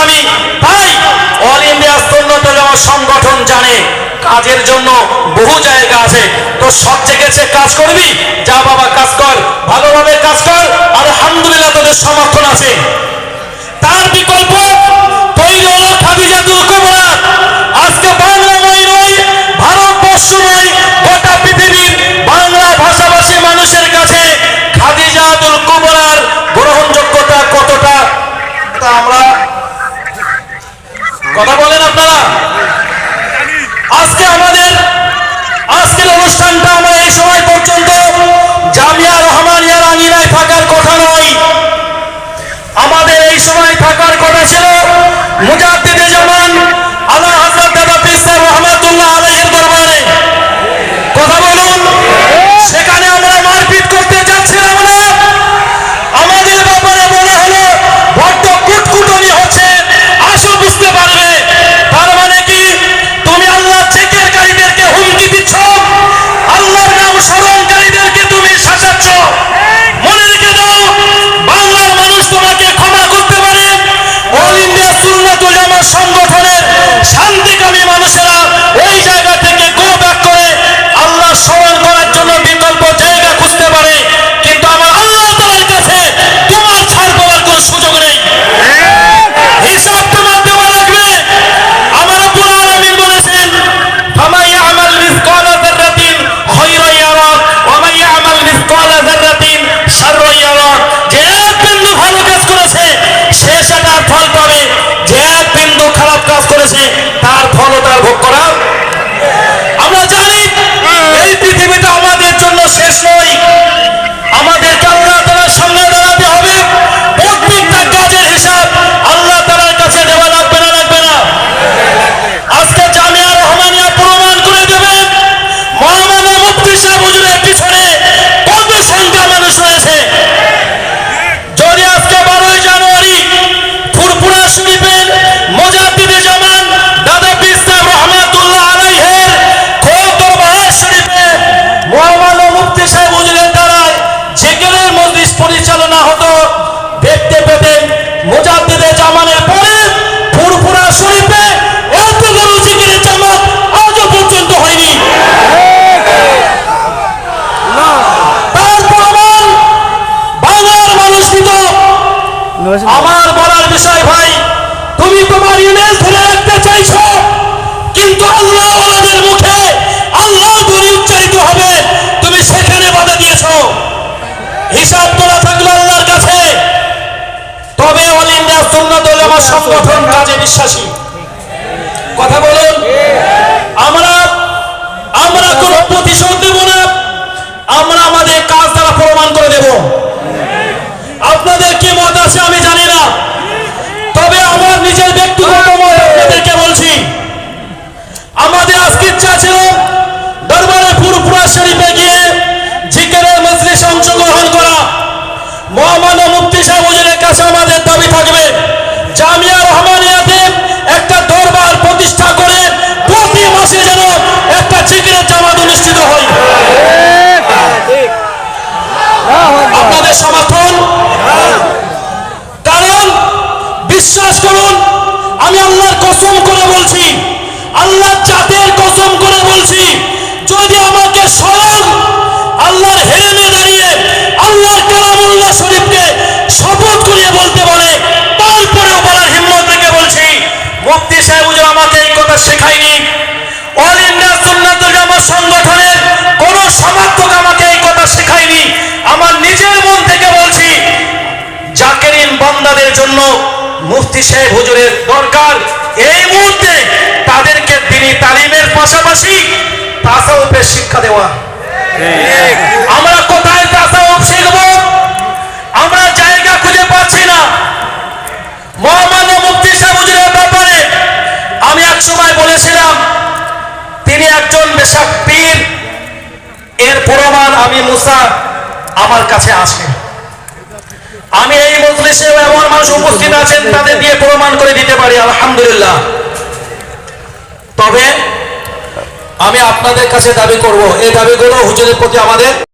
আমি। তাই all India সুন্নাত ওয়াল জামাত সংগঠন জানে কাজের জন্য বহু জায়গা আছে, তো সব জায়গায় কাজ করবি, যা বাবা কাজ কর, ভালোভাবে কাজ কর, আলহামদুলিল্লাহ তোদের সমর্থন আছে। তার বিকল্প তৈরি হলো খাদিজাতুল কুবরা। আজকে বাংলাময় নয়, ভারতবর্ষ নয়, গোটা পৃথিবীর বাংলা ভাষাভাষী মানুষের কাছে খাদিজাতুল কুবরার গ্রহণযোগ্যতা কতটা, আমরা কথা বলেন আপনারা। আজকে আমাদের আজকের অনুষ্ঠানটা আমরা এই সময় পর্যন্ত জামিয়া রহমানিয়ার আঙিনায় থাকার কথা নয়, আমাদের এই সময় থাকার কথা ছিল মুজাদ্দিদে জামান আলা হযরত দাদা পীর সাহেব রহমাতুল্লাহ আলাইহির দরবারে। কথা বলুন, সেখানে আমরা মারপিট করতে যাচ্ছিলাম না। আমাদের ব্যাপারে মনে হলো বড্ড কুটকুটনি হচ্ছে, আসো বুঝতে পারবে। তার মানে কি তুমি আল্লাহ জিকিরকারীদেরকে হুমকি দিচ্ছ, আল্লাহর নাম স্মরণকারীদেরকে তুমি শাসাচ্ছ। মনে রেখে দাও, বাংলার মানুষ তোমাকে ক্ষমা করতে পারে। অল ইন্ডিয়া সুন্নাত ওয়াল জামাত সংগঠনের শান্তিকামী মানুষেরা ওই জায়গা থেকে গো ব্যাক করে আল্লাহ স্মরণ করার জন্য বিকল্প জায়গা খুঁজতে পারে, কিন্তু আমার আল্লাহ তাআলার কাছে তোমার ছাড় পাওয়ার কোনো সুযোগ নেই। হিসাব তোমার দেওয়া লাগবে। আমার রব্বুল আলামিন বলেছেন, ফামান ইয়ামাল মিসকালা যাররাতিন খায়রান ইয়ারা ওয়া মান ইয়ামাল মিসকালা যাররাতিন শাররান ইয়ারা। যে এক বিন্দু ভালো কাজ করেছে সে সেটার ফল পাবে, যে এক বিন্দু খারাপ কাজ করেছে তার ফলও তার ভোগ করা। আমরা জানি এই পৃথিবীটা আমাদের জন্য শেষ নয়, আমাদেরকে আল্লাহ তাআলার সামনে দাঁড়াতে হবে। প্রত্যেকটা কাজের হিসাব আল্লাহ তাআলার কাছে দেওয়া লাগবে না, লাগবে না? আজকে জামিয়া রহমানিয়া প্রমাণ করে দেবে মহামান্য মুফতি সাহেব হুজুরের পিছনে কত সংখ্যা মানুষ রয়েছে। যদি আজকে 12ই জানুয়ারি ফুরফুরা শরীফের মুজাদ্দিদে জামান দাদা পীর সাহেব রহমাতুল্লাহ আলাইহির খোদ দরবার শরীফে মহামান্য মুফতি সাহেব হুজুরের দ্বারা জিকিরের মজলিস পরিচালনা হতো, দেখতে পেতেন মুজাদ্দিদে জামানের পরে ফুরফুরা শরীফে এত বড় জিকিরের জামাত আজও পর্যন্ত হয়নি। তার প্রমাণ বাংলার মানুষ দিত। আমার বলার বিষয় ভাই, তুমি তোমার ইমেজ ধরে রাখতে চাইছো, কিন্তু আল্লাহ ওয়ালাদের মুখে আল্লাহ ধ্বনি উচ্চারিত হবে, তুমি সেখানে বাধা দিয়েছো। হিসাব তোলা থাকলো আল্লাহর কাছে। তবে অল ইন্ডিয়া সুন্নাত ওয়াল জামাত সংগঠন কাজে বিশ্বাসী। কথা বলুন, আমরা কোনো প্রতিশোধ দেব না, আমরা আমাদের কাজ দ্বারা প্রমাণ করে দেব। আপনাদের কি মত আছে আমি জানি না, তবে আমার নিজের ব্যক্তিগত মত আপনাদেরকে বলছি। আমাদের আজকে ইচ্ছা ছিল দরবারে ফুরফুরা শরীফে গিয়ে জিকিরের মজলিসে অংশগ্রহণ করা। মহামান্য মুফতি সাহেব হুজুরের কাছে আমাদের দাবি থাকবে জামিয়া রহমানিয়াতে একটা দরবার প্রতিষ্ঠা করে প্রতি মাসে যেন একটা জিকিরের জামাত অনুষ্ঠিত হয়। আপনাদের সমর্থন? কারণ বিশ্বাস করুন, আমি আল্লাহর কসম করে বলছি, আল্লাহর জাতের কসম করে বলছি, যদি আমাকে স্বয়ং আল্লাহর হেরেমে দাঁড়িয়ে আল্লাহর কালামুল্লাহ শরীফকে শপথ করিয়ে বলতে বলে, তারপরেও বলার হিম্মত থেকে বলছি, মুফতি সাহেব হুজুর আমাকে এই কথা শেখায়নি, অল ইন্ডিয়া সুন্নাত ওয়াল জামাত সংগঠনের কোন সমর্থক আমাকে এই কথা শেখায়নি। আমার নিজের মন থেকে বলছি, জাকিরিন বান্দাদের জন্য মুফতি সাহেব হুজুরের দরকার এই মুহূর্তে তাদেরকে দ্বীনি তালিমের পাশাপাশি তাসাউফের শিক্ষা দেওয়া। আমরা কোথায় তাসাউফ শিখব? আমরা জায়গা খুঁজে পাচ্ছি না। মহামান্য মুফতি সাহেব হুজুরের ব্যাপারে আমি এক সময় বলেছিলাম তিনি একজন বেশক পীর, এর প্রমাণ আমি মুসা আমার কাছে আসে। আমি এই মজলিসে এমন মানুষ উপস্থিত আছেন তাদের দিয়ে প্রমাণ করে দিতে পারি, আলহামদুলিল্লাহ। তবে আমি আপনাদের কাছে দাবি করব, এই দাবিগুলো হুজুরের প্রতি আমাদের